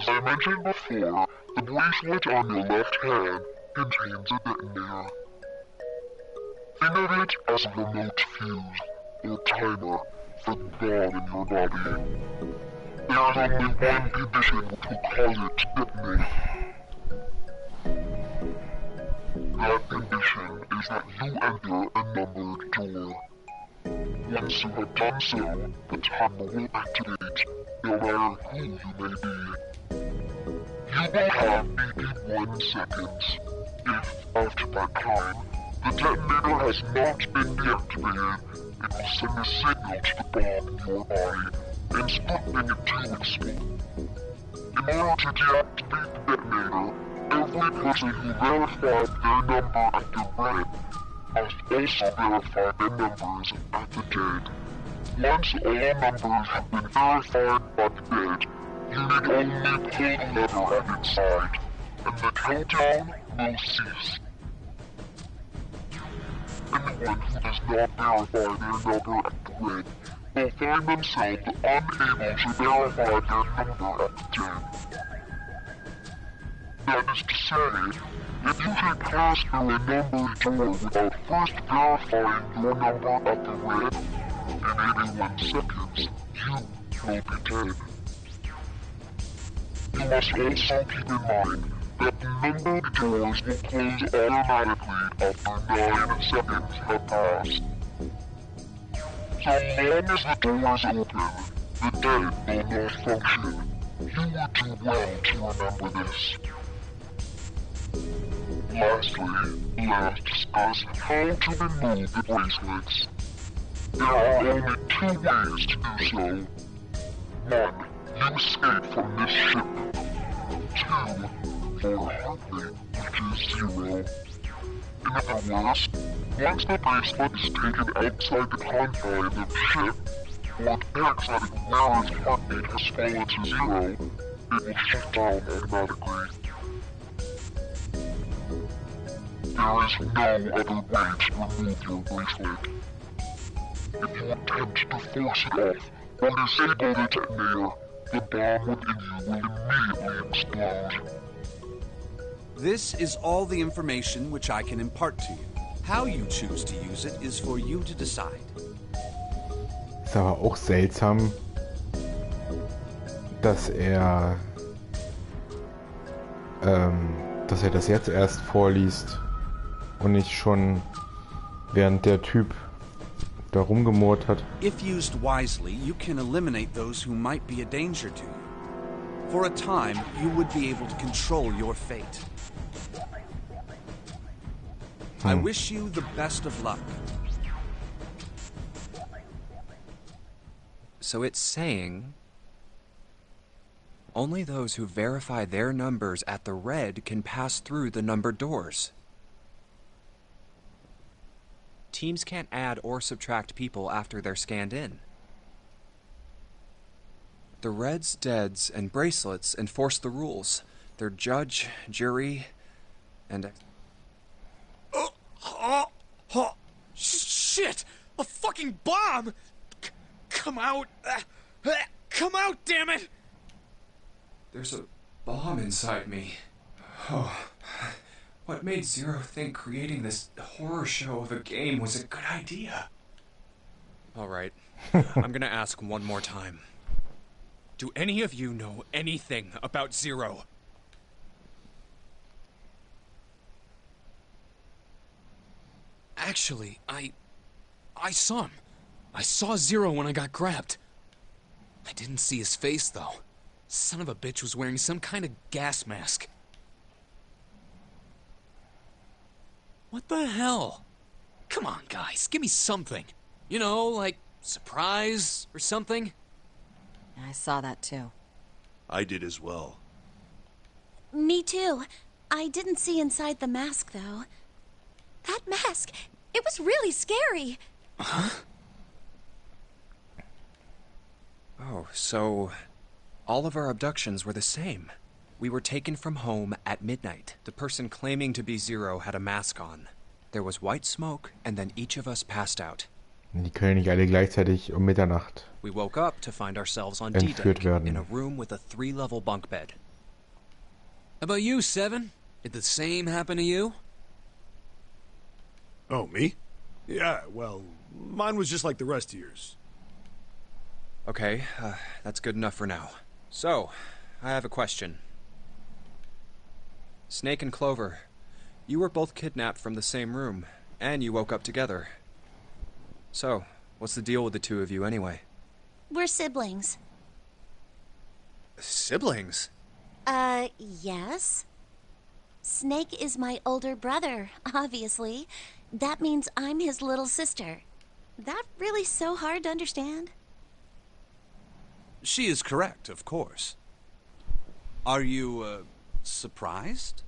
As I mentioned before, the bracelet on your left hand contains a detonator. Think of it as a remote fuse or timer for the bomb in your body. There is only one condition to cause it to detonate. That condition is that you enter a numbered door. Once you have done so, the timer will activate, no matter who you may be. You will have 81 seconds. If, after that time, the detonator has not been deactivated, it will send a signal to the bomb in your body, instructing it to explode. In order to deactivate the detonator, every person who verified their number at the red must also verify their numbers at the dead. Once all numbers have been verified by the dead, you need only pull the lever at its side, and the countdown will cease. Anyone who does not verify their number at the red will find themselves unable to verify their number at the dead. That is to say, if you should pass through a numbered door without first verifying your number at the red, in 81 seconds, you will be dead. You must also keep in mind that the numbered doors will close automatically after 9 seconds have passed. So long as the doors open, the dead will not function. You would do well to remember this. Lastly, let us discuss how to remove the bracelets. There are only 2 ways to do so. 1. You escape from this ship. 2. Your heartbeat reaches 0. In other words, once the bracelet is taken outside the confines of the ship, or detects that its wearer's heartbeat has fallen to 0, it will shut down automatically. There is no other way to remove your bracelet. If you attempt to force it off or disable the detonator, the bomb within you will immediately explode. This is all the information which I can impart to you. How you choose to use it is for you to decide. Ist aber auch seltsam, dass er das jetzt erst vorliest und nicht schon während der Typ da rumgemurrt hat. If used wisely, you can eliminate those who might be a danger to you. For a time, you would be able to control your fate. I wish you the best of luck. So it's saying only those who verify their numbers at the red can pass through the numbered doors. Teams can't add or subtract people after they're scanned in. The Reds, Deads, and Bracelets enforce the rules. They're judge, jury, and... Shit! A fucking bomb! Come out! Come out, damn it! There's a bomb inside me. Oh, what made Zero think creating this horror show of a game was a good idea? All right, I'm gonna ask one more time. Do any of you know anything about Zero? Actually, I saw him. I saw Zero when I got grabbed. I didn't see his face, though. Son of a bitch was wearing some kind of gas mask. What the hell? Come on, guys, give me something. You know, like surprise or something? I saw that too. I did as well. Me too. I didn't see inside the mask, though. That mask, it was really scary. Huh? Oh, so all of our abductions were the same. We were taken from home at midnight. The person claiming to be Zero had a mask on. There was white smoke, and then each of us passed out. Die können nicht alle gleichzeitig um Mitternacht We woke up to find ourselves on entführt D-Deck in a werden. room with a 3-level bunk bed. about you, Seven? Did the same happen to you? Oh, me? Yeah, well, mine was just like the rest of yours. Okay, that's good enough for now. So, I have a question. Snake and Clover, you were both kidnapped from the same room, and you woke up together. So, what's the deal with the two of you anyway? We're siblings. Siblings? Yes. Snake is my older brother, obviously. That means I'm his little sister. That really so hard to understand? She is correct, of course. Are you, surprised?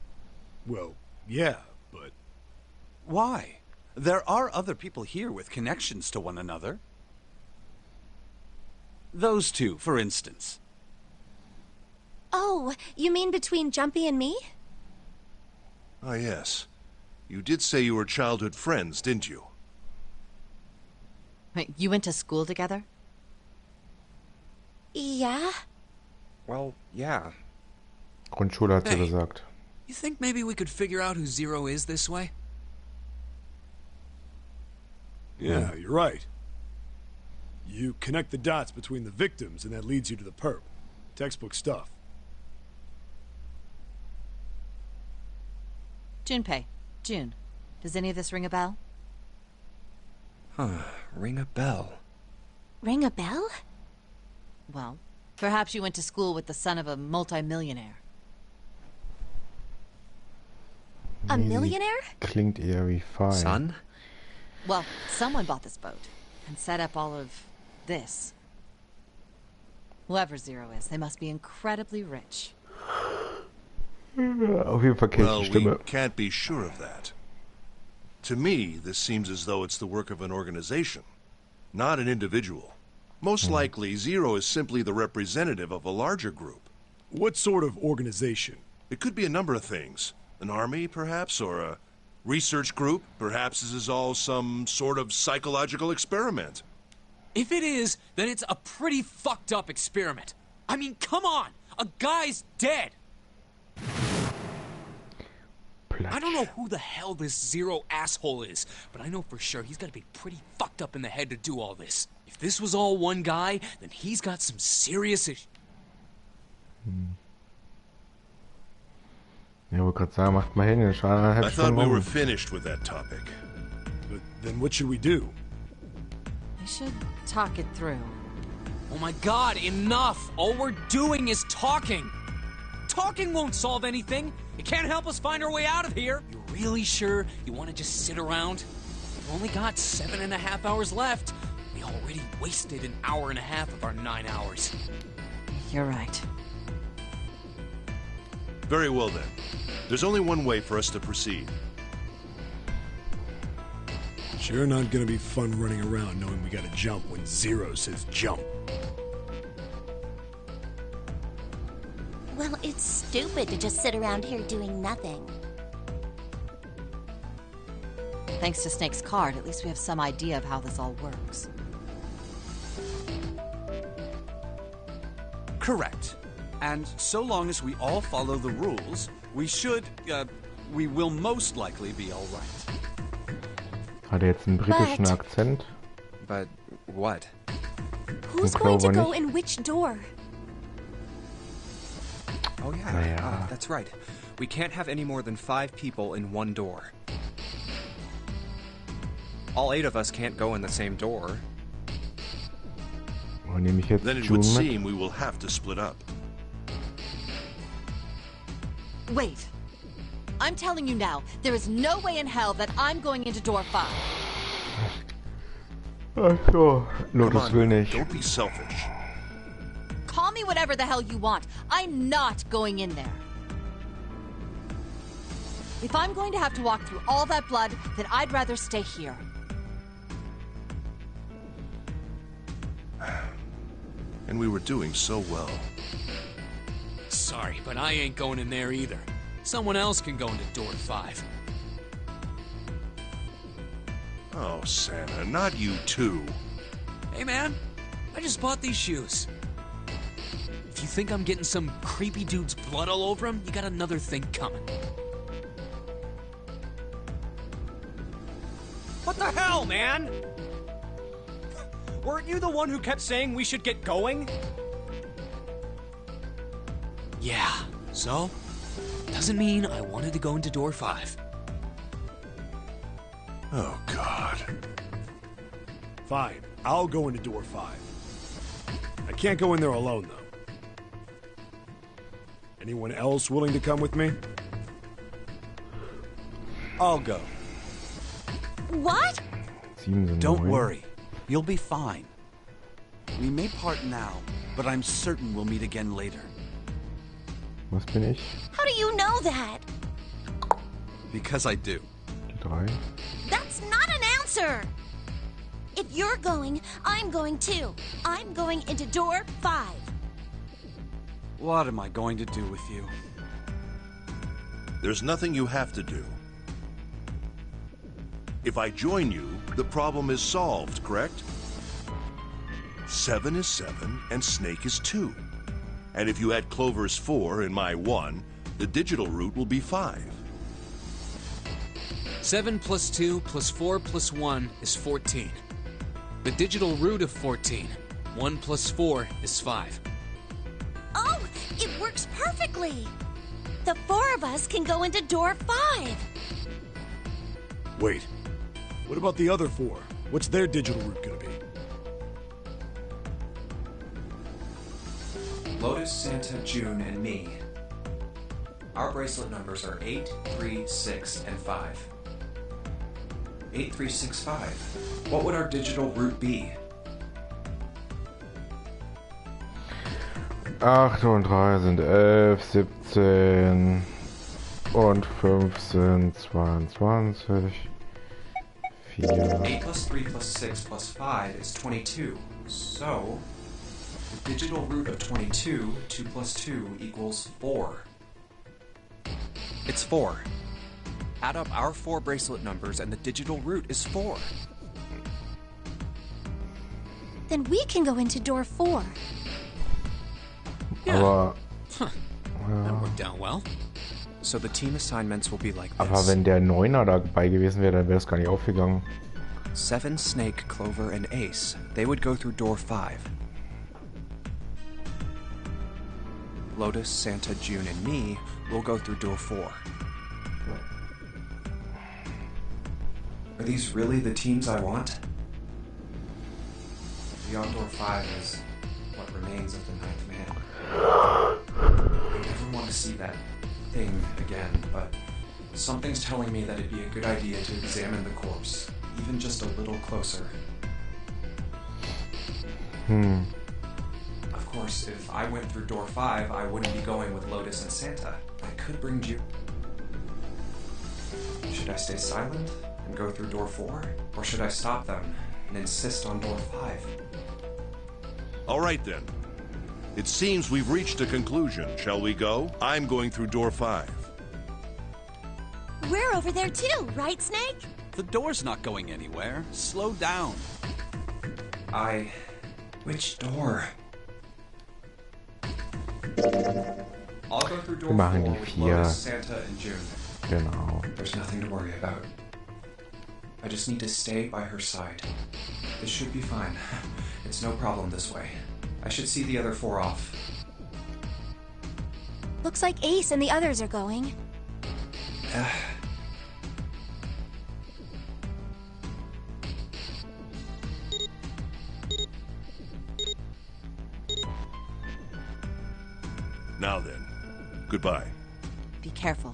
Well, yeah, but... Why? There are other people here with connections to one another. Those two, for instance. Oh, you mean between Jumpy and me? Ah, yes. You did say you were childhood friends, didn't you? Wait, you went to school together? Yeah. Well, yeah. Grundschule hat sie Hey. gesagt. You think maybe we could figure out who Zero is this way? Yeah, you're right. You connect the dots between the victims, and that leads you to the perp. Textbook stuff. Junpei. June. Does any of this ring a bell? Ring a bell. Ring a bell? Well, perhaps you went to school with the son of a multimillionaire. A millionaire? Klingt eher wie Phi. Son? Well, someone bought this boat and set up all of this. Whoever Zero is, they must be incredibly rich. Auf jeden Fall kenne Well, ich die we Stimme. can't be sure of that. To me, this seems as though it's the work of an organization, not an individual. Most likely, Zero is simply the representative of a larger group. What sort of organization? It could be a number of things. An army, perhaps, or a research group. Perhaps this is all some sort of psychological experiment. If it is, then it's a pretty fucked up experiment. I mean, come on! A guy's dead! I don't know who the hell this Zero asshole is, but I know for sure he's gotta be pretty fucked up in the head to do all this. If this was all one guy, then he's got some serious issues. Ja, wollte gerade sagen, macht mal hin, in eineinhalb I thought Stunden we were rum. finished with that topic. But then what should we do? We should talk it through. Oh my god, enough! All we're doing is talking! Talking won't solve anything! It can't help us find our way out of here! You're really sure you want to just sit around? We've only got 7.5 hours left. We already wasted 1.5 hours of our 9 hours. You're right. Very well then. There's only one way for us to proceed. Sure not gonna be fun running around knowing we gotta jump when Zero says jump. Well, it's stupid to just sit around here doing nothing. Thanks to Snake's card, at least we have some idea of how this all works. Correct. And so long as we all follow the rules, we will most likely be all right. Hat er jetzt einen britischen But- Akzent? But what? Who's Ich going to glaube go nicht. in which door? Oh yeah, Naja. that's right. We can't have any more than 5 people in one door. All 8 of us can't go in the same door. Wo nehme ich jetzt Then it June would mit? seem we will have to split up. Wait. I'm telling you now, there is no way in hell that I'm going into door 5. Ach so, Come Lotus will on, nicht. don't be selfish. Call me whatever the hell you want. I'm not going in there. If I'm going to have to walk through all that blood, then I'd rather stay here. And we were doing so well. Sorry, but I ain't going in there either. Someone else can go into door 5. Oh, Santa, not you too. Hey man, I just bought these shoes. If you think I'm getting some creepy dude's blood all over him, you got another thing coming. What the hell, man? Weren't you the one who kept saying we should get going? Yeah, so? Doesn't mean I wanted to go into door 5. Oh, God. Fine, I'll go into door 5. I can't go in there alone, though. Anyone else willing to come with me? I'll go. What? 7 sind Don't 9. worry. You'll be fine. We may part now, but I'm certain we'll meet again later. Was bin ich? How do you know that? Because I do. Die 3. That's not an answer! If you're going, I'm going too. I'm going into door 5. What am I going to do with you? There's nothing you have to do. If I join you, the problem is solved, correct? 7 is 7, and Snake is 2. And if you add Clover's 4 and my 1, the digital root will be 5. 7 plus 2 plus 4 plus 1 is 14. The digital root of 14. 1 plus 4 is 5. Oh, it works perfectly! The 4 of us can go into door 5. Wait, what about the other 4? What's their digital root gonna be? Lotus, Santa, June, and me. Our bracelet numbers are 8, 3, 6, and 5. 8, 3, 6, 5. What would our digital root be? 8 und 3 sind 11, 17 und 15, 22, 4. 8 plus 3 plus 6 plus 5 is 22. So, the digital root of 22, 2 plus 2 equals 4. It's 4. Add up our 4 bracelet numbers and the digital root is 4. Then we can go into door 4. Aber, That worked out well. So the team assignments will be like aber this. wenn der 9er dabei gewesen wäre, dann wäre es gar nicht aufgegangen. 7, Snake, Clover, and Ace. They would go through door 5. Lotus, Santa, June, and me will go through door 4. Are these really the teams I want? Beyond door 5 is what remains of the 9th man. I never want to see that thing again, but something's telling me that it'd be a good idea to examine the corpse, even just a little closer. Of course, if I went through door 5, I wouldn't be going with Lotus and Santa. I could bring June. Should I stay silent and go through door 4? Or should I stop them and insist on door 5? All right, then. It seems we've reached a conclusion. Shall we go? I'm going through door 5. We're over there too, right, Snake? The door's not going anywhere. Slow down. Which door? I'll go through door 4 machen die with 4. Lotus, Santa, and June. Genau. There's nothing to worry about. I just need to stay by her side. This should be fine. It's no problem this way. I should see the other 4 off. Looks like Ace and the others are going. Now then, goodbye. Be careful.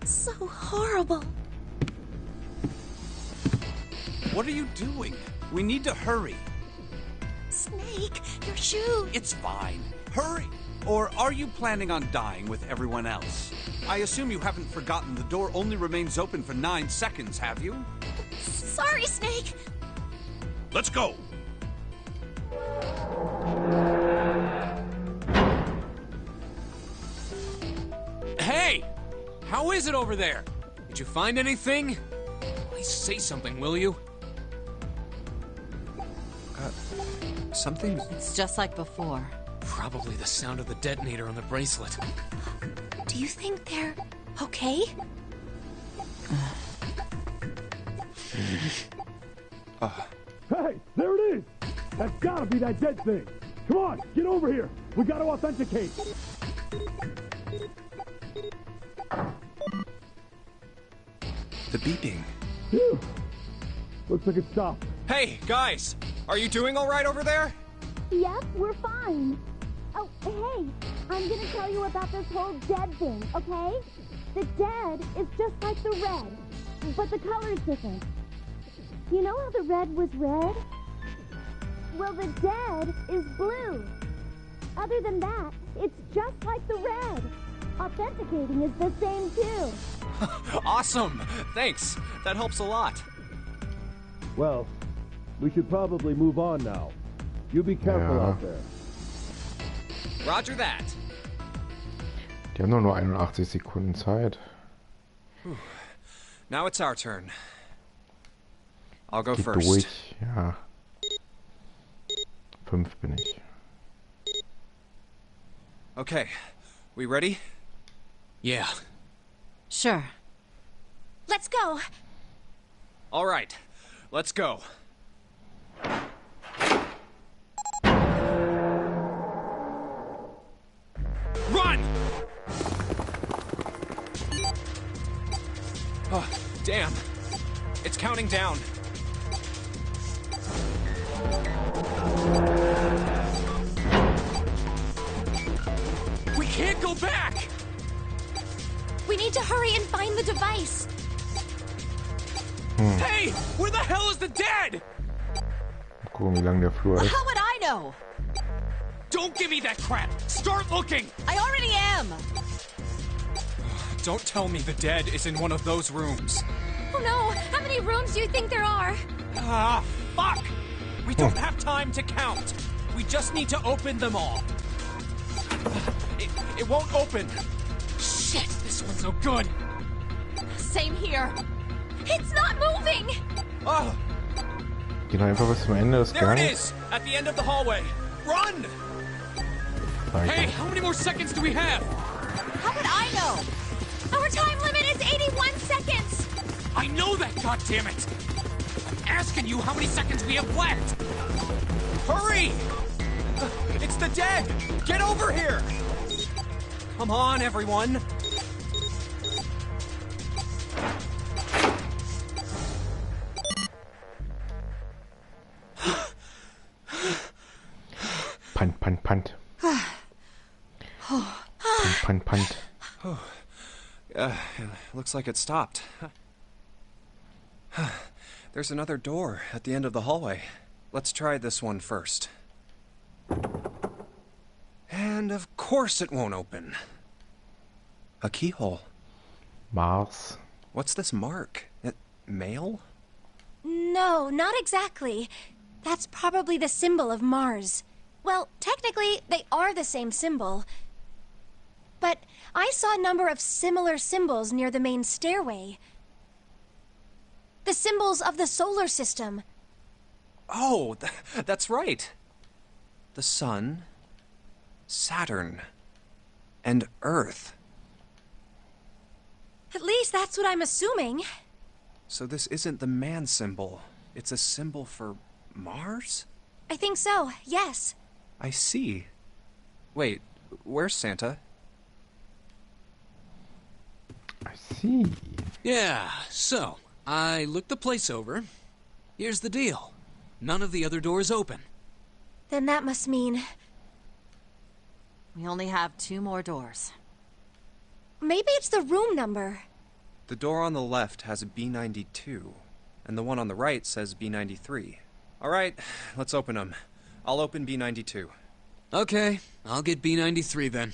So horrible. What are you doing? We need to hurry. Snake, your shoe. It's fine. Hurry! Or are you planning on dying with everyone else? I assume you haven't forgotten the door only remains open for 9 seconds, have you? Sorry, Snake. Let's go! Hey! How is it over there? Did you find anything? Please say something, will you? Something... It's just like before. Probably the sound of the detonator on the bracelet. Do you think they're okay? Hey, there it is! That's gotta be that dead thing! Come on, get over here! We gotta authenticate! The beeping. Phew. Looks like it stopped. Hey, guys! Are you doing all right over there? Yep, we're fine. Oh, hey, I'm gonna tell you about this whole dead thing, okay? The dead is just like the red, but the color's different. You know how the red was red? Well, the dead is blue. Other than that, it's just like the red. Authenticating is the same too. Awesome! Thanks. That helps a lot. Well, we should probably move on now. You be careful out there. Roger that. Die haben doch nur 81 Sekunden Zeit. Now it's our turn. I'll go Geht first. durch, ja. 5 bin ich. Okay, we ready? Yeah. Sure. Let's go. All right, let's go. Run! Oh, damn. It's counting down. We can't go back! We need to hurry and find the device. Hey! Where the hell is the dead? Gucken, wie lang der Flur ist. How would I know? Don't give me that crap! Start looking! I already am! Don't tell me the dead is in one of those rooms. Oh no, how many rooms do you think there are? Ah, fuck! We don't have time to count. We just need to open them all. It won't open. Shit, this one's no good. Same here. It's not moving! Oh, Gehen wir einfach bis zum Ende des there it Gangs. is! At the end of the hallway. Run! Hey, how many more seconds do we have? How would I know? Our time limit is 81 seconds! I know that, goddammit! I'm asking you how many seconds we have left! Hurry! It's the dead! Get over here! Come on, everyone! Punt, punt, punt. Punt, punt, punt. Looks like it stopped. There's another door at the end of the hallway. Let's try this one first. And of course it won't open. A keyhole. Mars. What's this mark? Mail? No, not exactly. That's probably the symbol of Mars. Well, technically, they are the same symbol. But I saw a number of similar symbols near the main stairway. The symbols of the solar system. Oh, that's right. The Sun, Saturn, and Earth. At least that's what I'm assuming. So this isn't the man symbol. It's a symbol for Mars? I think so, yes. I see. Wait, where's Santa? I see. Yeah, so, I looked the place over. Here's the deal. None of the other doors open. Then that must mean... We only have 2 more doors. maybe it's the room number. The door on the left has a B92, and the one on the right says B93. All right, let's open them. I'll open B92. Okay, I'll get B93 then.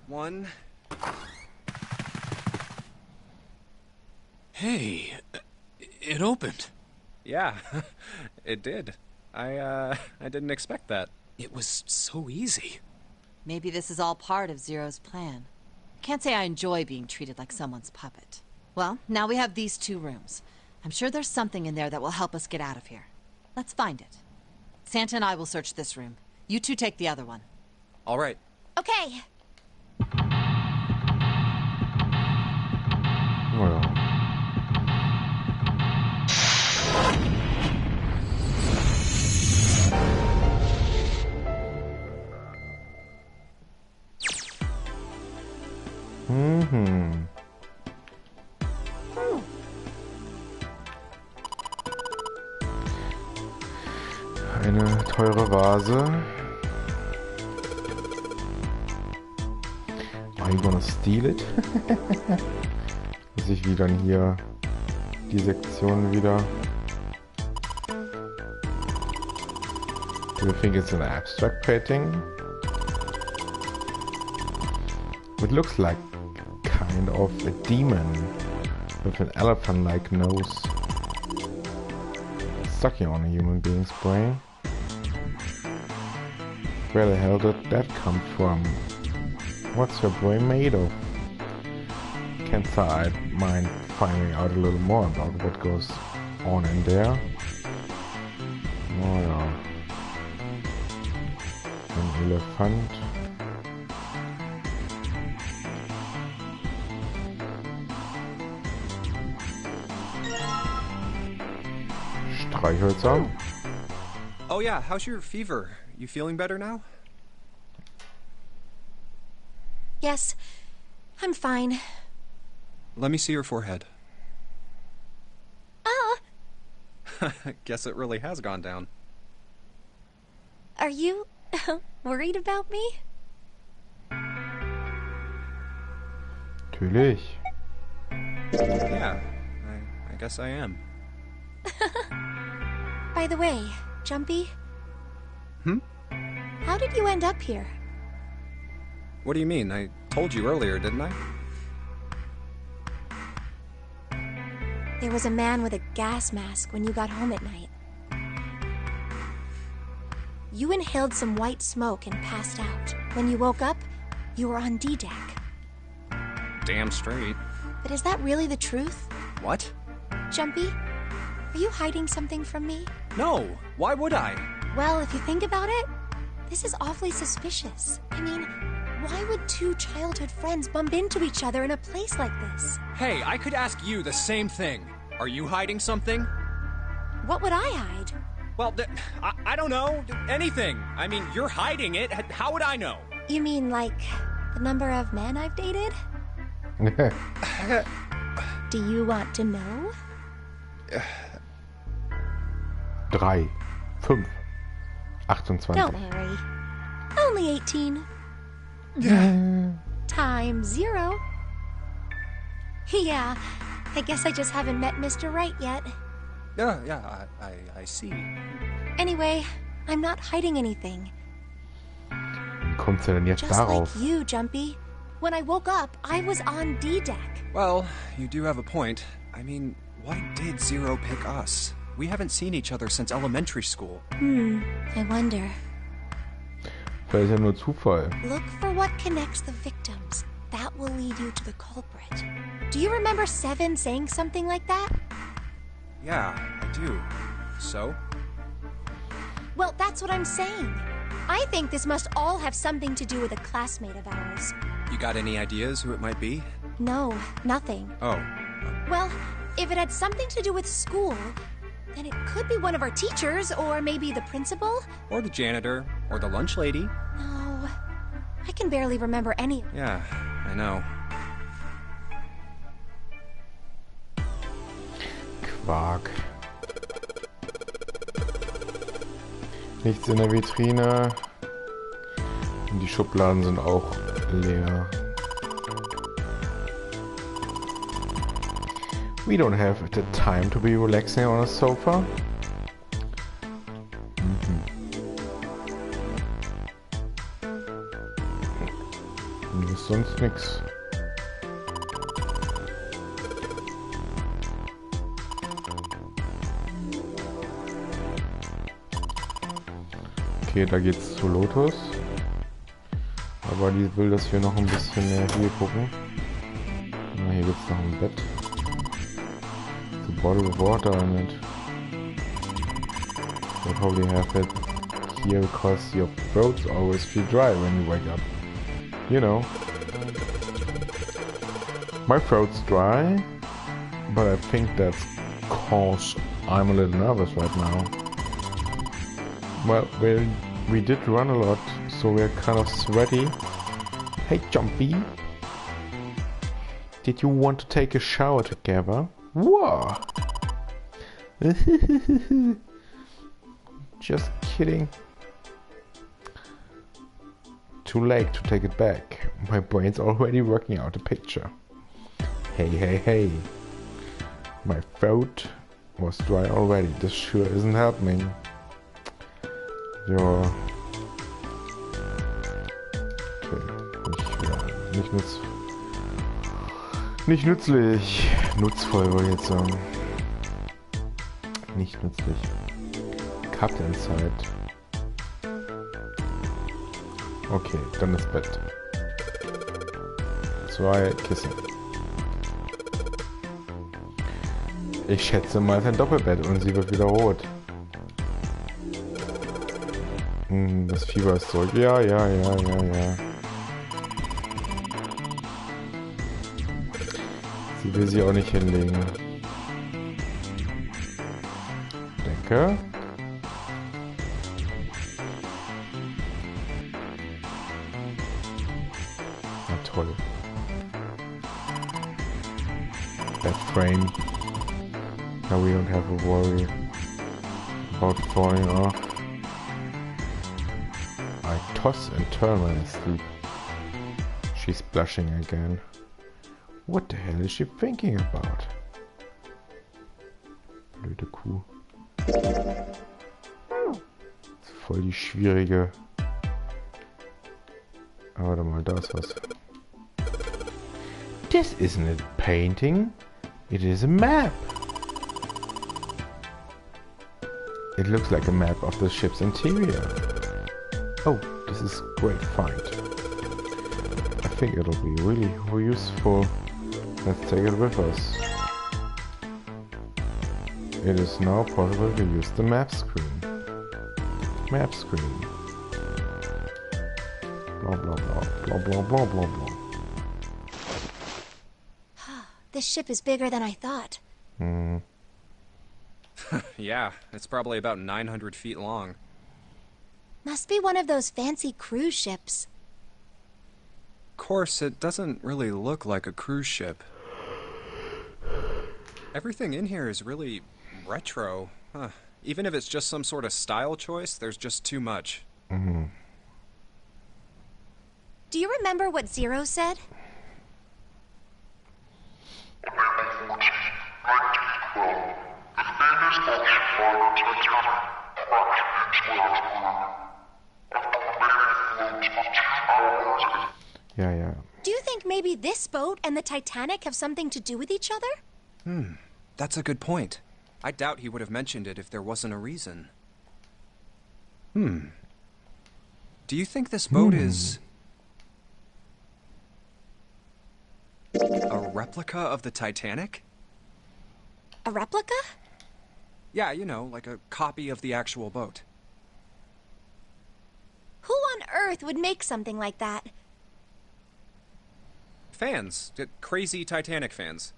1. Hey, it opened. Yeah, it did. I didn't expect that. It was so easy. Maybe this is all part of Zero's plan. Can't say I enjoy being treated like someone's puppet. Well, now we have these 2 rooms. I'm sure there's something in there that will help us get out of here. Let's find it. Santa and I will search this room. You 2 take the other one. All right. Okay. Naja. Eine teure Vase. Are you gonna steal it? Muss ich wie dann hier die Sektion wieder. Do you think it's an abstract painting? It looks like kind of a demon with an elephant-like nose sucking on a human being's brain. Where the hell did that come from? What's your brain made of? Can't say I mind finding out a little more about what goes on in there. Oh ja. Ein Elefant. Streichhölzer. Oh yeah, how's your fever? You feeling better now? Yes, I'm fine. Let me see your forehead. Oh, Guess it really has gone down. are you worried about me? Natürlich. Yeah, I guess I am. By the way, Jumpy, Hmm? how did you end up here? What do you mean? I told you earlier, didn't I? There was a man with a gas mask when you got home at night. You inhaled some white smoke and passed out. When you woke up, you were on D-Deck. Damn straight. But is that really the truth? What? Jumpy, are you hiding something from me? No, why would I? Well, if you think about it, this is awfully suspicious. I mean, why would 2 childhood friends bump into each other in a place like this? Hey, I could ask you the same thing. Are you hiding something? What would I hide? Well, I don't know. Anything. I mean, you're hiding it. How would I know? You mean like the number of men I've dated? Do you want to know? 3, 5, 28. Don't worry. Only 18. Times 0. Yeah, I guess I just haven't met Mr. Right yet. Yeah, I see. Anyway, I'm not hiding anything. Wie kommt's denn jetzt Just darauf? like you, Jumpy. When I woke up, I was on D-Deck. Well, you do have a point. I mean, why did Zero pick us? We haven't seen each other since elementary school. I wonder. Vielleicht ja nur Zufall. Look for what connects the victims. That will lead you to the culprit. Do you remember Seven saying something like that? Yeah, I do. So? Well, that's what I'm saying. I think this must all have something to do with a classmate of ours. You got any ideas who it might be? No, nothing. Oh. Well, if it had something to do with school, then it could be one of our teachers, or maybe the principal. Or the janitor, or the lunch lady. No, I can barely remember any. Yeah, I know. Quark. Nichts in der Vitrine. Und die Schubladen sind auch leer. We don't have the time to be relaxing on a sofa. Hier ist sonst nichts. Okay, da geht's zu Lotus. Aber die will, dass wir noch ein bisschen mehr hier gucken. Na, hier gibt's noch ein Bett. The bottle of water in it. You'll probably have it here because your throats always feel dry when you wake up. You know. My throat's dry, but I think that's cause I'm a little nervous right now. Well, we did run a lot, so we're kind of sweaty. Hey Jumpy! Did you want to take a shower together? Whoa! Just kidding. Too late to take it back. My brain's already working out a picture. Hey, hey, hey. My throat was dry already. This sure isn't helping. Ja. Okay. Nicht nützlich. Nutzvoll wollte ich jetzt sagen. Nicht nützlich. Cut inside. Okay, dann das Bett. 2 Kissen. Ich schätze mal, es ist ein Doppelbett und sie wird wieder rot. Das Fieber ist zurück. Ja. Sie will sie auch nicht hinlegen. Decke. Na toll. Bed frame. Now we don't have a worry about falling off. I toss and turn when I sleep. She's blushing again. What the hell is she thinking about? Blöde Kuh. Das ist voll die schwierige. Aber warte mal, da ist was. This isn't a painting. It is a map. It looks like a map of the ship's interior. Oh, this is great find. I think it'll be really useful. Let's take it with us. It is now possible to use the map screen. Map screen. Blah blah blah blah blah blah blah. This ship is bigger than I thought. Yeah, it's probably about 900 feet long. Must be one of those fancy cruise ships. Of course, it doesn't really look like a cruise ship. Everything in here is really retro. Even if it's just some sort of style choice, there's just too much. Do you remember what Zero said? Yeah. Do you think maybe this boat and the Titanic have something to do with each other? That's a good point. I doubt he would have mentioned it if there wasn't a reason. Do you think this boat is a replica of the Titanic? A replica? Yeah, you know, like a copy of the actual boat. Who on earth would make something like that? Fans. Crazy Titanic fans.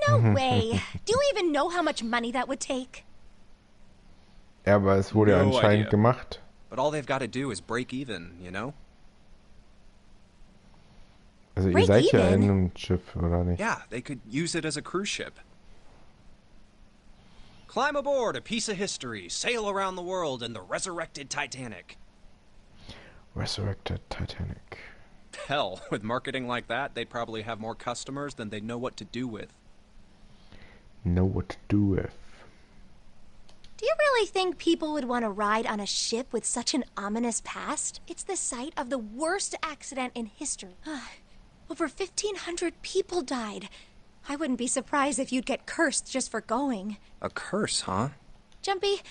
No way. Do you even know how much money that would take? Ja, aber es wurde No anscheinend idea. gemacht. But all they've got to do is break even, you know? Also ihr Break seid ja even? in einem Schiff, oder nicht? Yeah, they could use it as a cruise ship. Climb aboard a piece of history, sail around the world in the resurrected Titanic. Resurrected Titanic. Hell, with marketing like that, they'd probably have more customers than they'd know what to do with. Know what to do with. Do you really think people would want to ride on a ship with such an ominous past? It's the site of the worst accident in history. Over 1,500 people died. I wouldn't be surprised if you'd get cursed just for going. A curse, huh? Jumpy,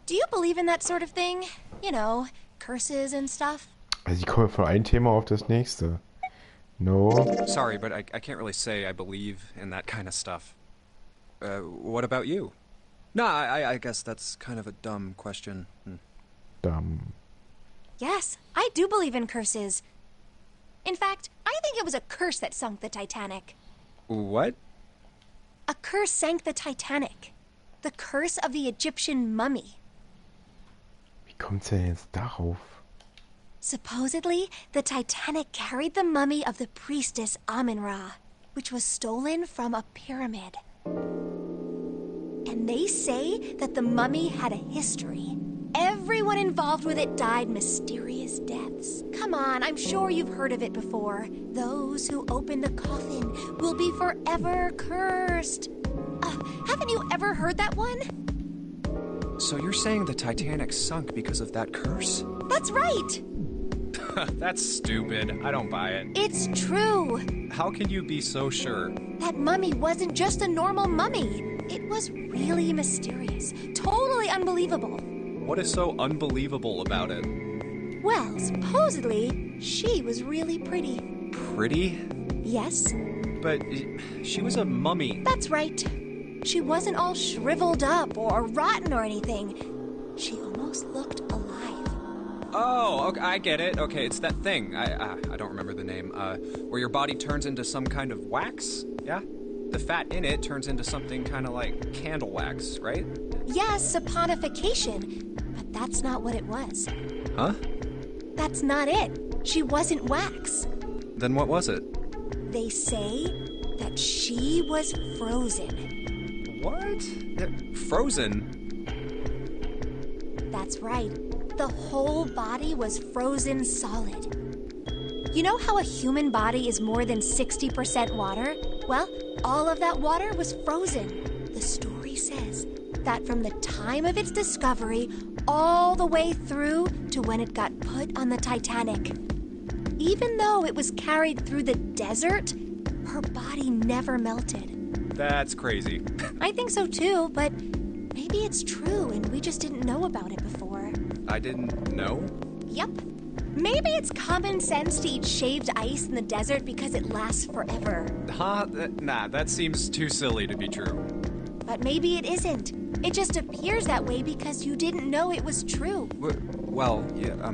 do you believe in that sort of thing? You know, curses and stuff? Also ich komme von einem Thema auf das nächste. No. Sorry, but I can't really say I believe in that kind of stuff. What about you? Nah, I guess that's kind of a dumb question. Dumb. Yes, I do believe in curses. In fact, I think it was a curse that sunk the Titanic. What? A curse sank the Titanic. The curse of the Egyptian mummy. Wie kommt's denn jetzt darauf? Supposedly, the Titanic carried the mummy of the priestess Amun-Ra, which was stolen from a pyramid. And they say that the mummy had a history. Everyone involved with it died mysterious deaths. Come on, I'm sure you've heard of it before. Those who open the coffin will be forever cursed. Haven't you ever heard that one? So you're saying the Titanic sunk because of that curse? That's right. That's stupid. I don't buy it. It's true. How can you be so sure? That mummy wasn't just a normal mummy. It was really mysterious. Totally unbelievable. What is so unbelievable about it? Well, supposedly, she was really pretty. Pretty? Yes. But she was a mummy. That's right. She wasn't all shriveled up or rotten or anything. She almost looked alive. Oh, okay, I get it. Okay, it's that thing. I don't remember the name. Where your body turns into some kind of wax? Yeah? The fat in it turns into something kind of like candle wax, right? Yes, saponification. But that's not what it was. Huh? That's not it. She wasn't wax. Then what was it? They say that she was frozen. What? Frozen? That's right. The whole body was frozen solid. You know how a human body is more than 60% water? Well, all of that water was frozen. The story says that from the time of its discovery all the way through to when it got put on the Titanic. Even though it was carried through the desert, her body never melted. That's crazy. I think so too, but maybe it's true and we just didn't know about it before. I didn't know? Yep. Maybe it's common sense to eat shaved ice in the desert because it lasts forever. Huh? Nah, that seems too silly to be true. But maybe it isn't. It just appears that way because you didn't know it was true. Well, yeah,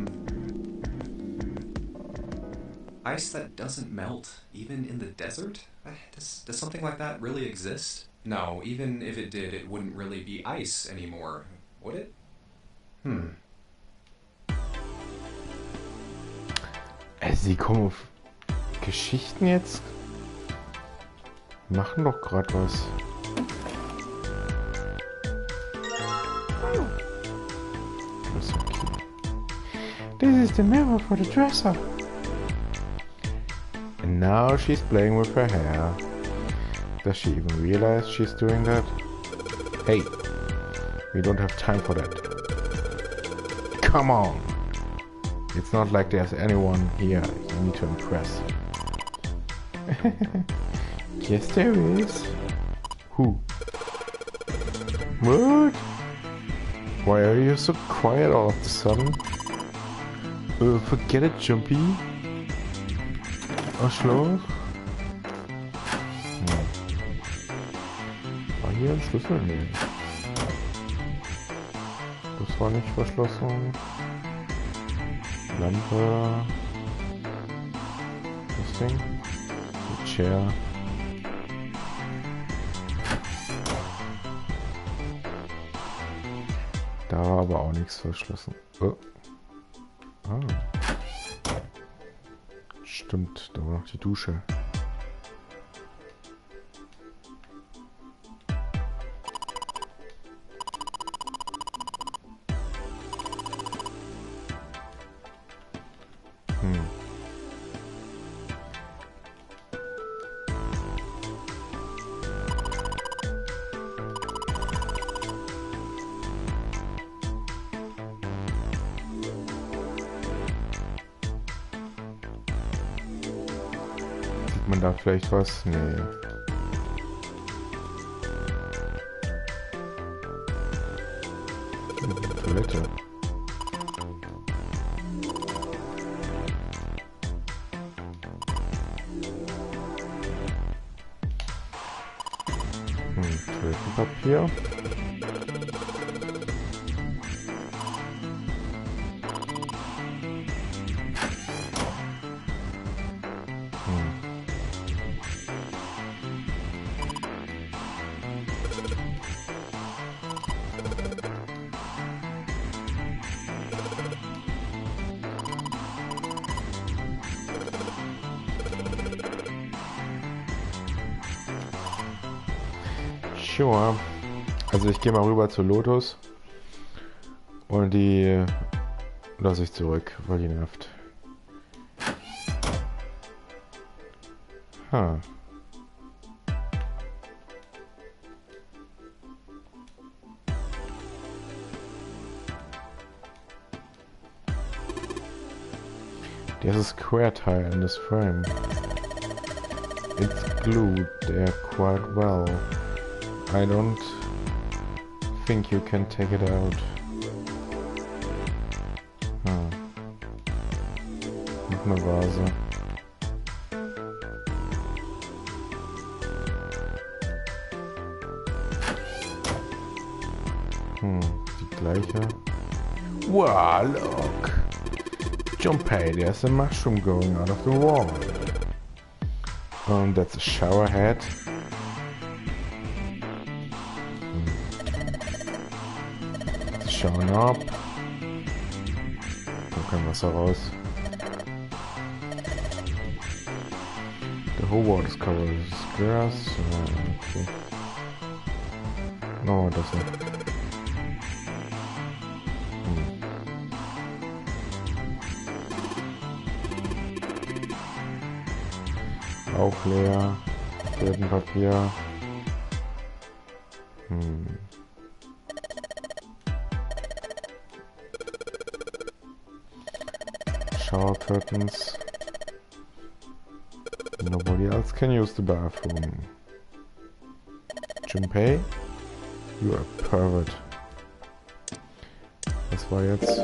ice that doesn't melt, even in the desert? Does something like that really exist? No, even if it did, it wouldn't really be ice anymore, would it? Sie kommen auf Geschichten jetzt? Machen doch gerade was. Das ist okay. This is the mirror for the dresser. And now she's playing with her hair. Does she even realize she's doing that? Hey, we don't have time for that. Come on! It's not like there's anyone here you need to impress. Yes, there is. Who? What? Why are you so quiet all of a sudden? Forget it, Jumpy. Arschloch. War hier ein Schlüssel? Nee. Das war nicht verschlossen. Lampe. Das Ding. Die Chair. Da war aber auch nichts verschlossen. Oh. Ah. Stimmt, da war noch die Dusche. Sieht man da vielleicht was? Nee. Toilette. Toilettenpapier. Sure. Also ich gehe mal rüber zu Lotus und die lasse ich zurück, weil die nervt. Ha. There's a square tile in this frame. It's glued there quite well. I don't think you can take it out. Noch eine Vase. Die gleiche. Wow, look! Junpei, there's a mushroom going out of the wall. That's a shower head. Showing up. Kommt kein Wasser raus. The whole wall is covered with grass. Okay. No, it doesn't. Auch leer. Toilettenpapier. Shower curtains. Nobody else can use the bathroom. Junpei, you are a pervert. Was war jetzt?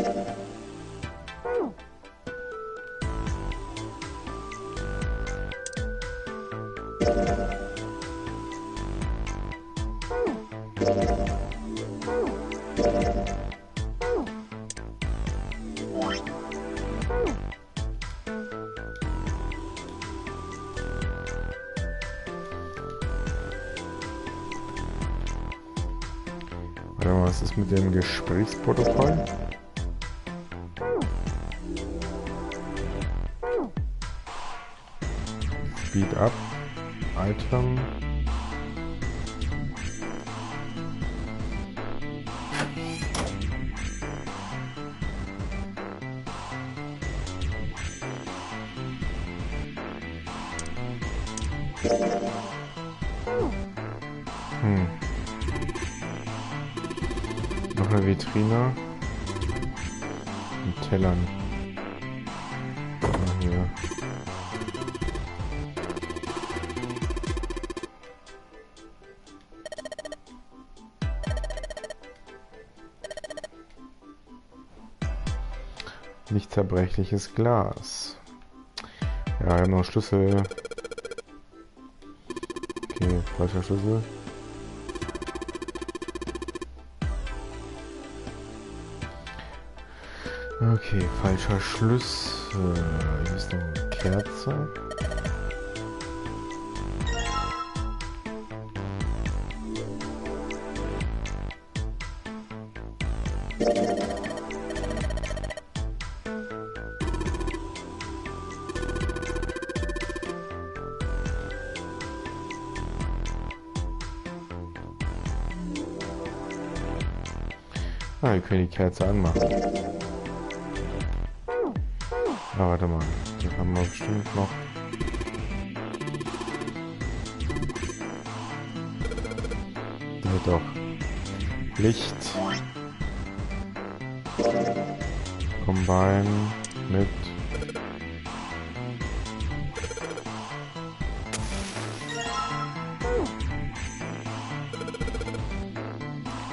Warte mal, was ist mit dem Gesprächsprotokoll? Speed up, Item. Noch eine Vitrine. Mit Tellern. Hier. Nicht zerbrechliches Glas. Ja, wir haben noch Schlüssel. Okay, falscher Schlüssel. Okay, falscher Schlüssel. Hier ist noch eine Kerze. Ah, wir können die Kerze anmachen. Ah, warte mal. Das haben wir bestimmt noch. Ja, doch. Licht. Combine mit.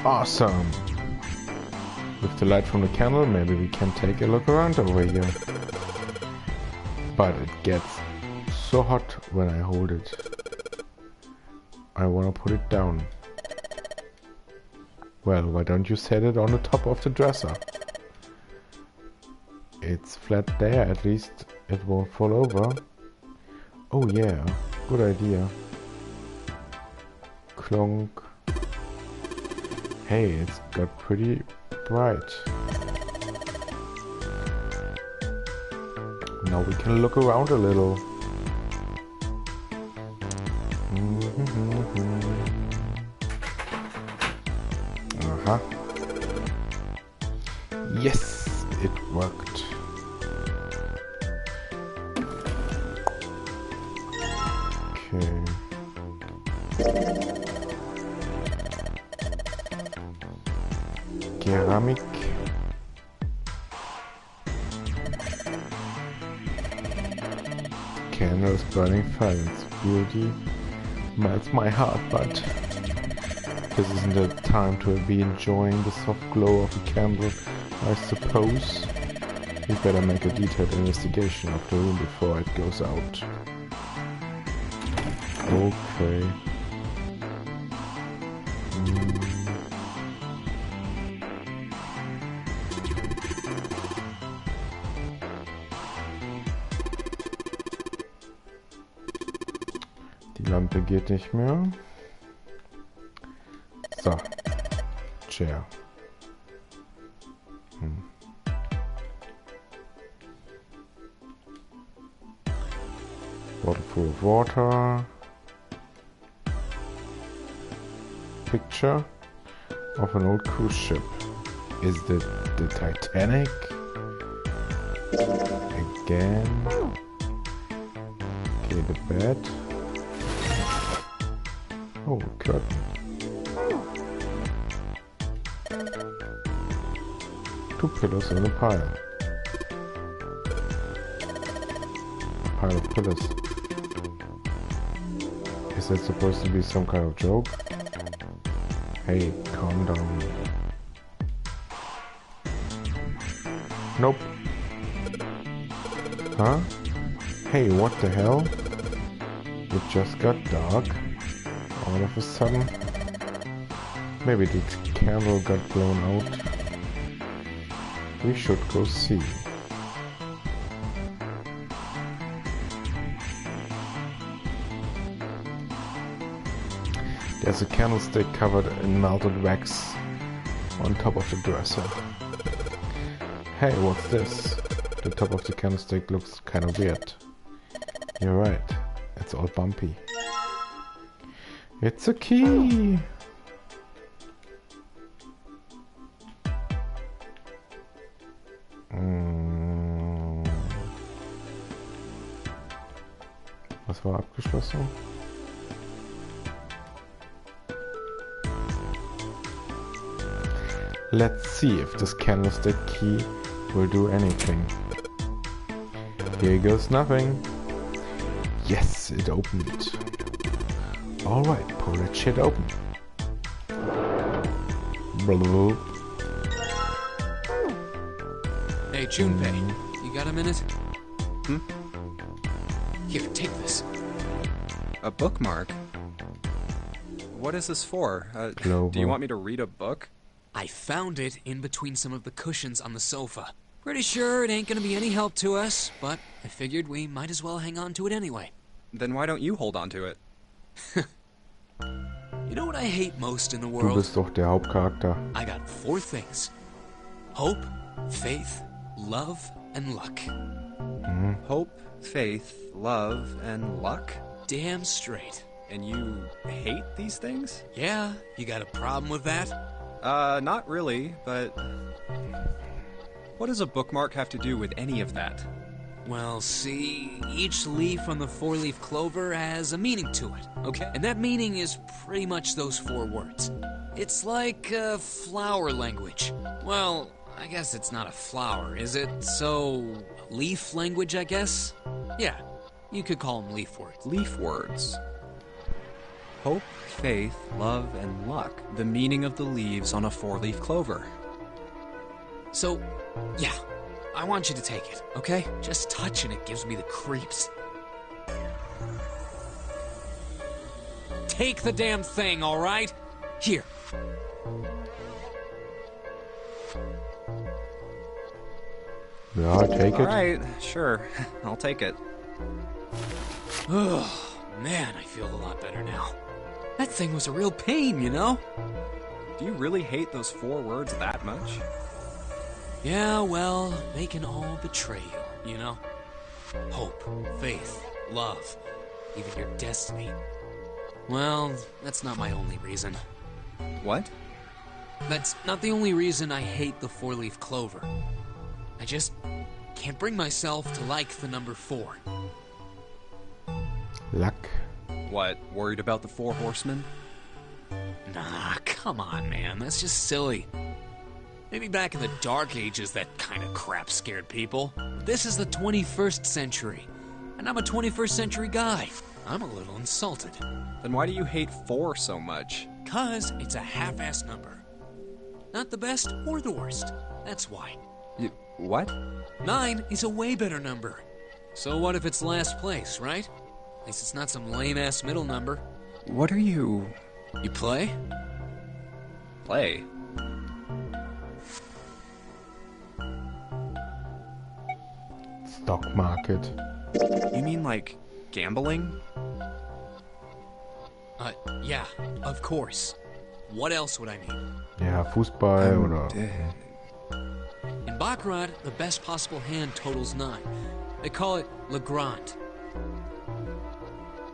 Awesome. With the light from the candle, maybe we can take a look around over here. But it gets so hot when I hold it. I wanna put it down. Well, why don't you set it on the top of the dresser? It's flat there, at least it won't fall over. Oh yeah, good idea. Clonk. Hey, it's got pretty bright. Now we can look around a little. Uh-huh. Yes, it worked. Okay. Ceramic. Candles burning fire. Its beauty melts my heart, but this isn't the time to be enjoying the soft glow of a candle, I suppose. We better make a detailed investigation of the room before it goes out. Okay. Die Lampe geht nicht mehr. So. Chair. Bottle full of water. Picture of an old cruise ship. Is it the Titanic? Again. Okay, the bed. Oh, curtain. Two pillows in a pile. A pile of pillows. Is that supposed to be some kind of joke? Hey, calm down. Nope. Huh? Hey, what the hell? It just got dark. All of a sudden. Maybe the candle got blown out. We should go see. There's a candlestick covered in melted wax on top of the dresser. Hey, what's this? The top of the candlestick looks kind of weird. You're right, it's all bumpy. It's a key! Was war abgeschlossen? Let's see if this candlestick key will do anything. Here goes nothing. Yes, it opened. Alright, pull that shit open. Blah. Hey, Junpei, you got a minute? Here, take this. A bookmark? What is this for? Do you want me to read a book? I found it in between some of the cushions on the sofa. Pretty sure it ain't gonna be any help to us, but I figured we might as well hang on to it anyway. Then why don't you hold on to it? You know what I hate most in the Du world? bist doch der Hauptcharakter. I got 4 things. Hope, faith, love, and luck. Hope, faith, love, and luck? Damn straight. And you hate these things? Yeah, you got a problem with that? Not really, but... What does a bookmark have to do with any of that? Well, see, each leaf on the 4-leaf clover has a meaning to it, okay? And that meaning is pretty much those 4 words. It's like flower language. Well, I guess it's not a flower, is it? So, leaf language, I guess? Yeah, you could call them leaf words. Leaf words. Hope, faith, love, and luck. The meaning of the leaves on a 4-leaf clover. So, yeah, I want you to take it, okay? Just touching it gives me the creeps. Take the damn thing, all right? Here. Yeah, take it. Alright, sure. I'll take it. Oh, man, I feel a lot better now. That thing was a real pain, you know? Do you really hate those 4 words that much? Yeah, well, they can all betray you, you know? Hope, faith, love, even your destiny. Well, that's not my only reason. What? That's not the only reason I hate the 4-leaf clover. I just can't bring myself to like the number 4. Luck. What, worried about the 4 horsemen? Nah, come on, man. That's just silly. Maybe back in the Dark Ages that kind of crap scared people. But this is the 21st century, and I'm a 21st century guy. I'm a little insulted. Then why do you hate 4 so much? 'Cause it's a half-assed number. Not the best or the worst. That's why. What? 9 is a way better number. So what if it's last place, right? At least it's not some lame-ass middle number. What are you... You play? play? Stock market. You mean like gambling? Yeah, of course. What else would I mean? Ja, Fußball oder... In Baccarat, the best possible hand totals 9. They call it Le Grand.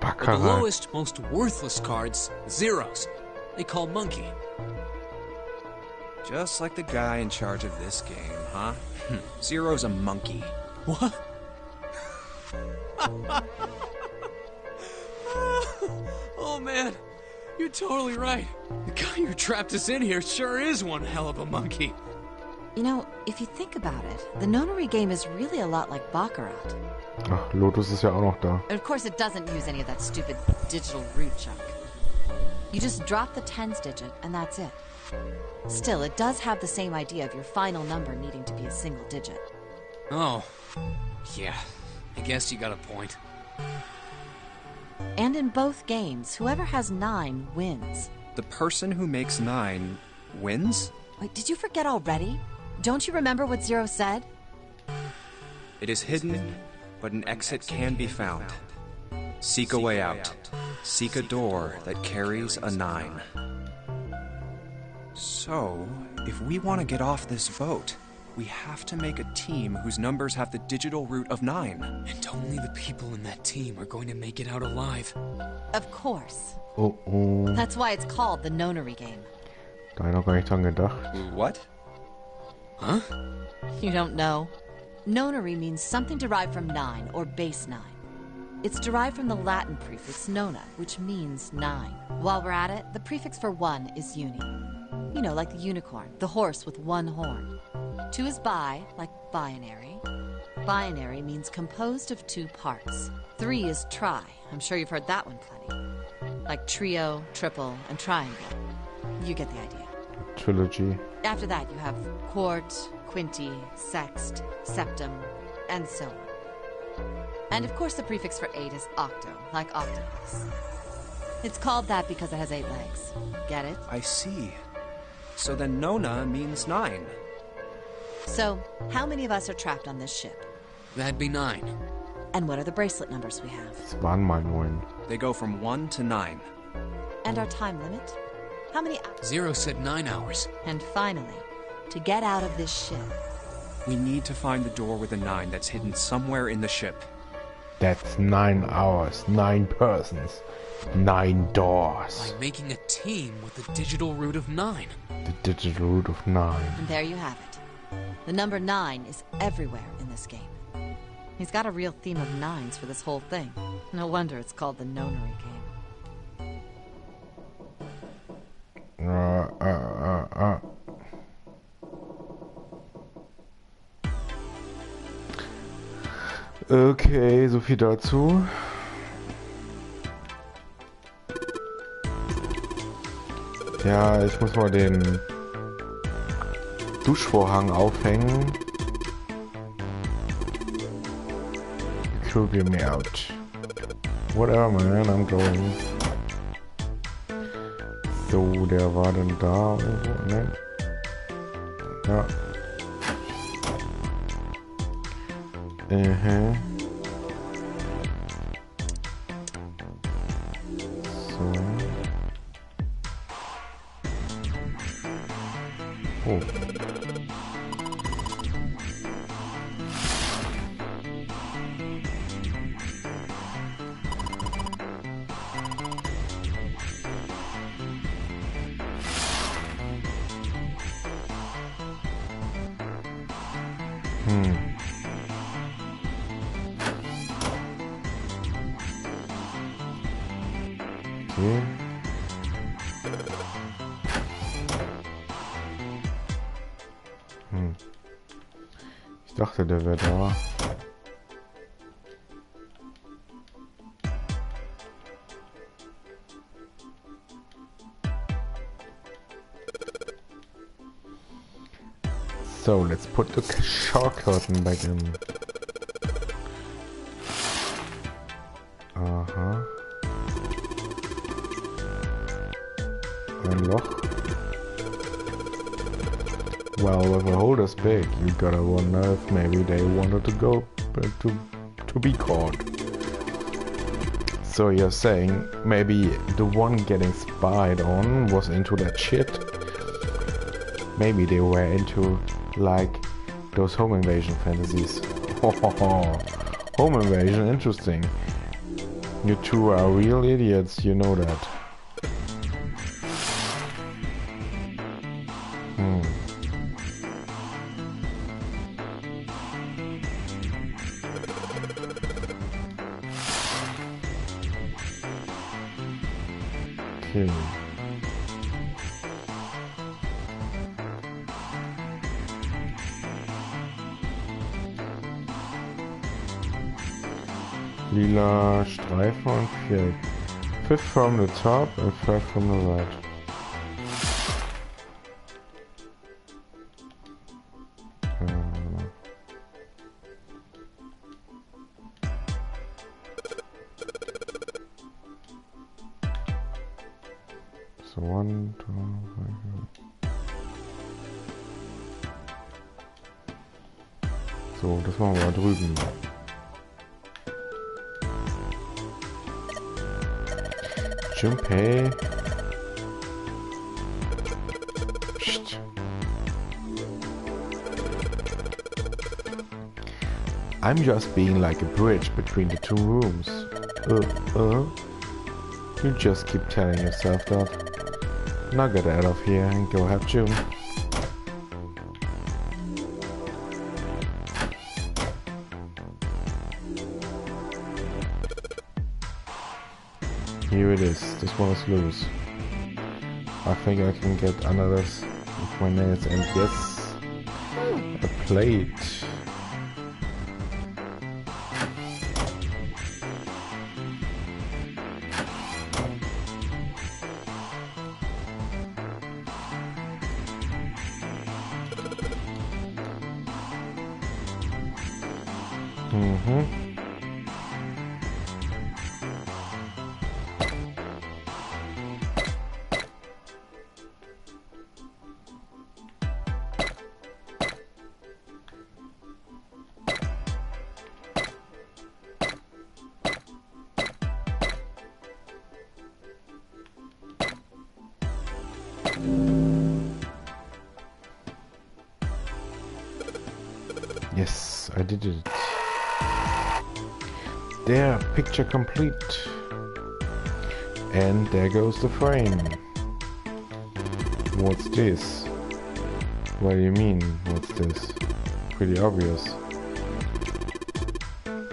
But the Baccarat. lowest, most worthless cards, zeros, they call Monkey. Just like the guy in charge of this game, huh? Zero's a monkey. What? Oh man, you're totally right. The guy who trapped us in here sure is one hell of a monkey. You know, if you think about it, the nonary game is really a lot like Baccarat. Ach, Lotus ist ja auch noch da. And of course, it doesn't use any of that stupid digital root junk. You just drop the tens digit, and that's it. Still, it does have the same idea of your final number needing to be a single digit. Oh, yeah, I guess you got a point. And in both games, whoever has 9 wins. The person who makes 9 wins? Wait, did you forget already? Don't you remember what Zero said? It is hidden, but an exit can be found. Seek a way out. Seek a door that carries a 9. So, if we want to get off this boat, we have to make a team whose numbers have the digital root of 9. And only the people in that team are going to make it out alive. Of course. Oh oh. That's why it's called the nonary game. Da hab ich noch gar nicht dran gedacht. What? Huh? You don't know? Nonary means something derived from 9, or base 9. It's derived from the Latin prefix nona, which means 9. While we're at it, the prefix for 1 is uni. You know, like the unicorn, the horse with 1 horn. 2 is bi, like binary. Binary means composed of 2 parts. 3 is tri. I'm sure you've heard that one plenty. Like trio, triple, and triangle. You get the idea. Trilogy. After that, you have quart, quinti, sext, septum, and so on. And of course, the prefix for 8 is octo, like octopus. It's called that because it has 8 legs. Get it? I see. So then Nona means 9. So, how many of us are trapped on this ship? That'd be 9. And what are the bracelet numbers we have? Es waren mal 9. They go from 1 to 9. And our time limit? How many hours? Zero said 9 hours. And finally, to get out of this ship. We need to find the door with a 9 that's hidden somewhere in the ship. That's 9 hours, 9 persons, 9 doors. By making a team with the digital root of 9. The digital root of 9. And there you have it. The number 9 is everywhere in this game. He's got a real theme of 9s for this whole thing. No wonder it's called the nonary game. Okay, so viel dazu. Ja, ich muss mal den Duschvorhang aufhängen. It will be me out. Whatever, man, I'm going. So, der war dann da irgendwo, ne? Ja. So. Oh. Okay. Ich dachte, der wäre da. So, let's put the shower curtain back in. Aha. Ein Loch. Well, with a hole this big, you gotta wonder if maybe they wanted to go to be caught. So you're saying maybe the one getting spied on was into that shit? Maybe they were into like those home invasion fantasies. Home invasion, interesting. You two are real idiots, you know that. Okay. Lila Streifen und Viereck. Fifth from the top and third from the right. So 1, 2, 3. So, das machen wir da drüben. Junpei. Psst. I'm just being like a bridge between the two rooms. You just keep telling yourself that. Now get out of here and go have June. Here it is. This one is loose. I think I can get under this with my nails, and yes, a plate. Yes, I did it. There, picture complete. And there goes the frame. What's this? What do you mean, what's this? Pretty obvious.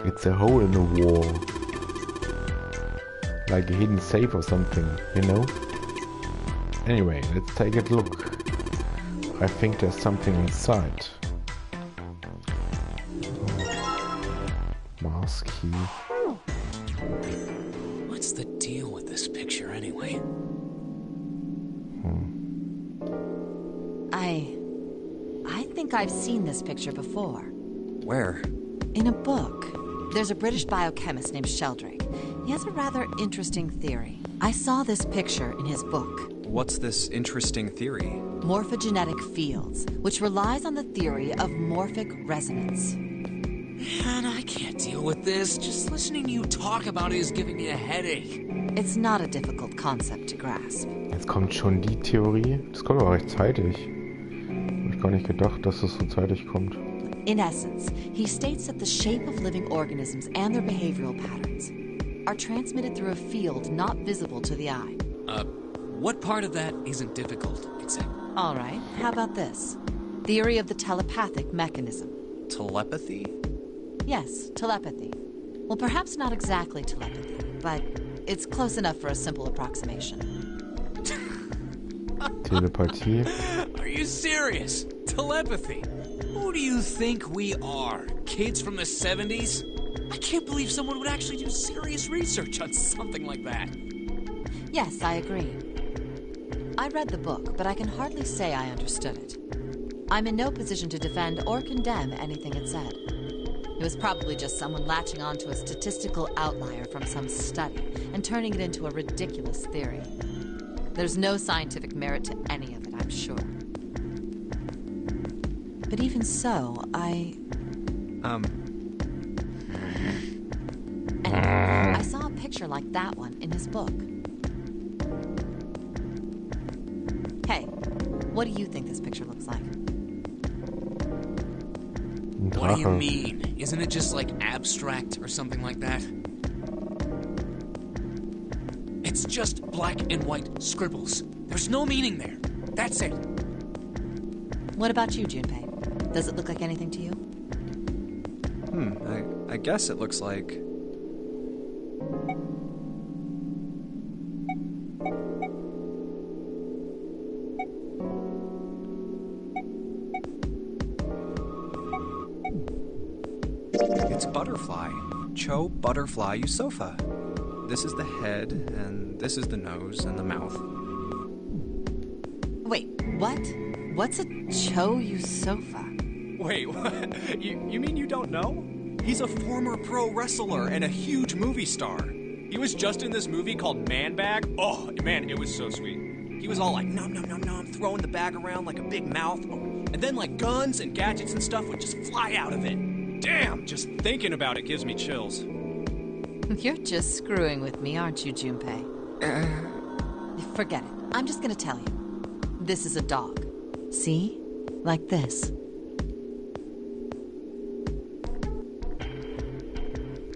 It's a hole in the wall. Like a hidden safe or something, you know? Anyway, let's take a look. I think there's something inside. Mask key. What's the deal with this picture anyway? I think I've seen this picture before. Where? In a book. There's a British biochemist named Sheldrake. He has a rather interesting theory. I saw this picture in his book. What's this interesting theory? Morphogenetic fields, which relies on the theory of morphic resonance. Hannah, I can't deal with this. Just listening to you talk about it is giving me a headache. It's not a difficult concept to grasp. Jetzt kommt schon die Theorie. Das kommt aber recht zeitig. Hab ich gar nicht gedacht, dass das so zeitig kommt. In essence, he states that the shape of living organisms and their behavioral patterns are transmitted through a field not visible to the eye. What part of that isn't difficult, exactly? All right, how about this? Theory of the telepathic mechanism. Telepathy? Yes, telepathy. Well, perhaps not exactly telepathy, but it's close enough for a simple approximation. Telepathie. Are you serious? Telepathy? Who do you think we are? Kids from the 70s? I can't believe someone would actually do serious research on something like that. Yes, I agree. I read the book, but I can hardly say I understood it. I'm in no position to defend or condemn anything it said. It was probably just someone latching onto a statistical outlier from some study and turning it into a ridiculous theory. There's no scientific merit to any of it, I'm sure. But even so, Anyway, I saw a picture like that one in his book. Hey, what do you think this picture looks like? What do you mean? Isn't it just like abstract or something like that? It's just black and white scribbles. There's no meaning there. That's it. What about you, Junpei? Does it look like anything to you? I guess it looks like... It's butterfly. Cho butterfly Yusofa. This is the head, and this is the nose and the mouth. Wait, what? What's a Cho Yusofa? Wait, what? You mean you don't know? He's a former pro wrestler and a huge movie star. He was just in this movie called Man Bag. Oh, man, it was so sweet. He was all like, nom, nom, nom, nom, throwing the bag around like a big mouth. And then, like, guns and gadgets and stuff would just fly out of it. Damn, just thinking about it gives me chills. You're just screwing with me, aren't you, Junpei? Forget it. I'm just gonna tell you. This is a dog. See? Like this.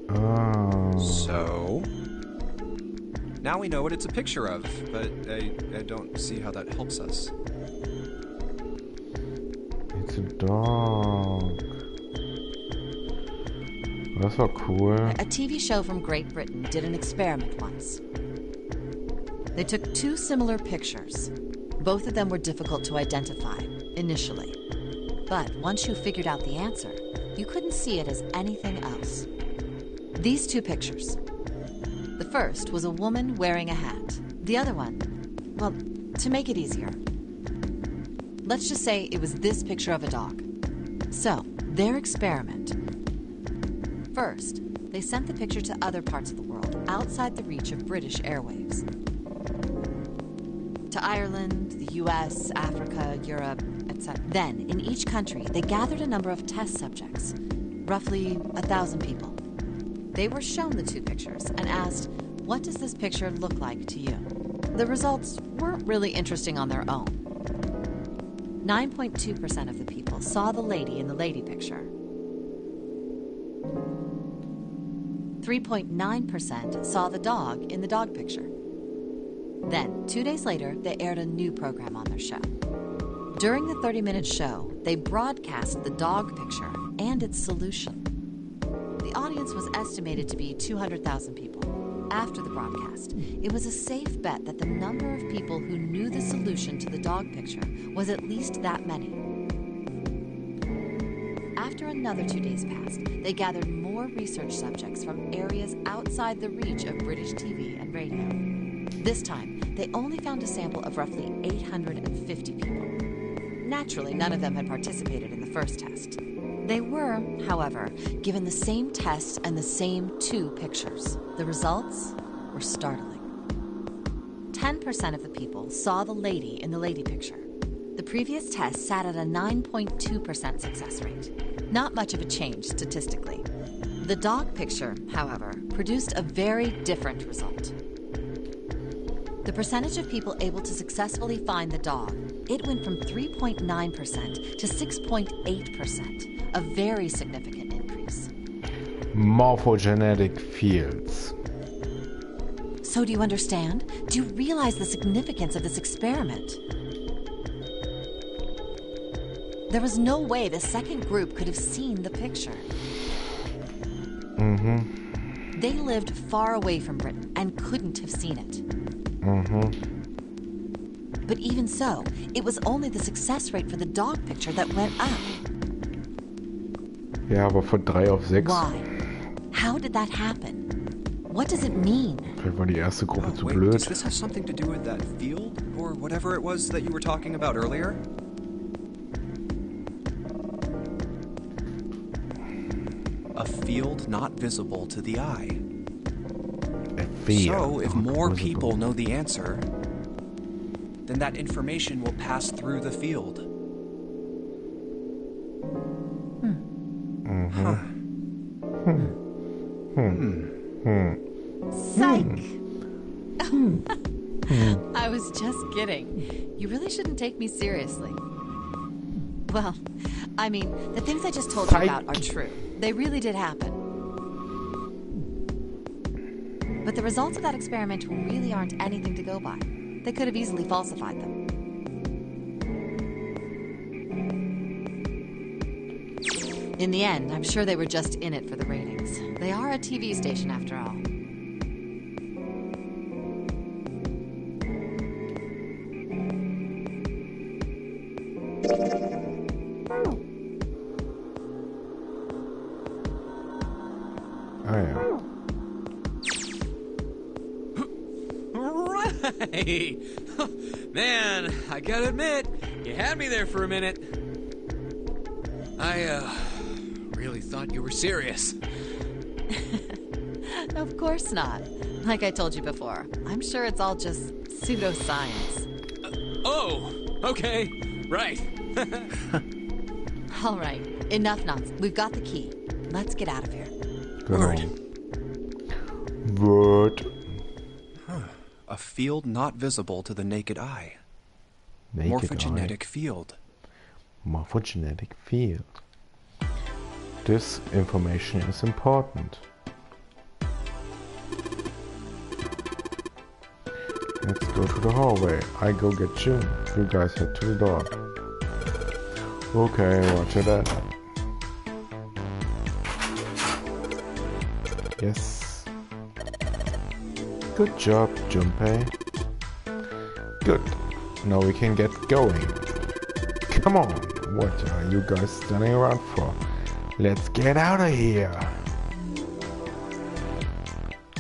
Oh. So? Now we know what it's a picture of, but I don't see how that helps us. It's a dog. Das war cool. A TV show from Great Britain did an experiment once. They took two similar pictures. Both of them were difficult to identify, initially. But once you figured out the answer, you couldn't see it as anything else. These two pictures. The first was a woman wearing a hat. The other one, well, to make it easier, let's just say it was this picture of a dog. So, their experiment. First, they sent the picture to other parts of the world, outside the reach of British airwaves. To Ireland, the US, Africa, Europe, etc. Then, in each country, they gathered a number of test subjects, roughly 1,000 people. They were shown the two pictures and asked, what does this picture look like to you? The results weren't really interesting on their own. 9.2% of the people saw the lady in the lady picture. 3.9% saw the dog in the dog picture. Then, 2 days later, they aired a new program on their show. During the 30-minute show, they broadcast the dog picture and its solution. The audience was estimated to be 200,000 people. After the broadcast, it was a safe bet that the number of people who knew the solution to the dog picture was at least that many. After another 2 days passed, they gathered more research subjects from areas outside the reach of British TV and radio. This time, they only found a sample of roughly 850 people. Naturally, none of them had participated in the first test. They were, however, given the same test and the same two pictures. The results were startling. 10% of the people saw the lady in the lady picture. The previous test sat at a 9.2% success rate. Not much of a change statistically. The dog picture, however, produced a very different result. The percentage of people able to successfully find the dog, it went from 3.9% to 6.8%, a very significant increase. Morphogenetic fields. So do you understand? Do you realize the significance of this experiment? There was no way the second group could have seen the picture. They lived far away from Britain and couldn't have seen it. But even so, it was only the success rate for the dog picture that went up. Ja, aber von 3 auf 6. Why? How did that happen? What does it mean? Vielleicht war die erste Gruppe zu wait, blöd. does this have something to do with that field? Or whatever it was that you were talking about earlier? A field not visible to the eye. So, if more people know the answer, then that information will pass through the field. Psych! I was just kidding. You really shouldn't take me seriously. Well, I mean, the things I just told you about are true. They really did happen. But the results of that experiment really aren't anything to go by. They could have easily falsified them. In the end, I'm sure they were just in it for the ratings. They are a TV station after all. Hey, man, I gotta admit, you had me there for a minute. I, really thought you were serious. Of course not. Like I told you before, I'm sure it's all just pseudoscience. Oh, okay, right. All right, enough nonsense. We've got the key. Let's get out of here. Word. A field not visible to the naked eye. Morphogenetic field. Morphogenetic field. This information is important. Let's go to the hallway. I go get June. You guys head to the door. Okay, roger that. Yes. Good job, Junpei. Good. Now we can get going. Come on. What are you guys standing around for? Let's get out of here.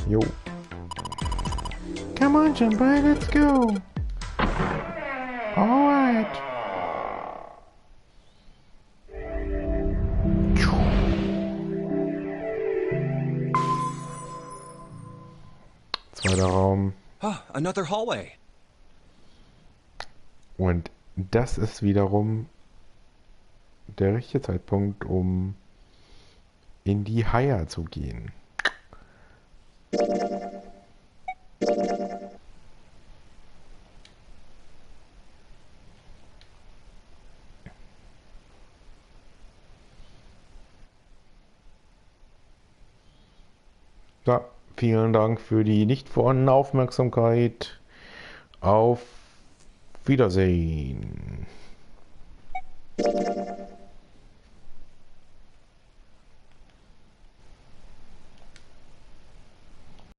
Yo. Come on, Junpei, let's go. Alright. Zweiter Raum. Ah, another hallway. Und das ist wiederum der richtige Zeitpunkt, um in die Haia zu gehen. Ja, vielen Dank für die nicht vorhandene Aufmerksamkeit. Auf Wiedersehen.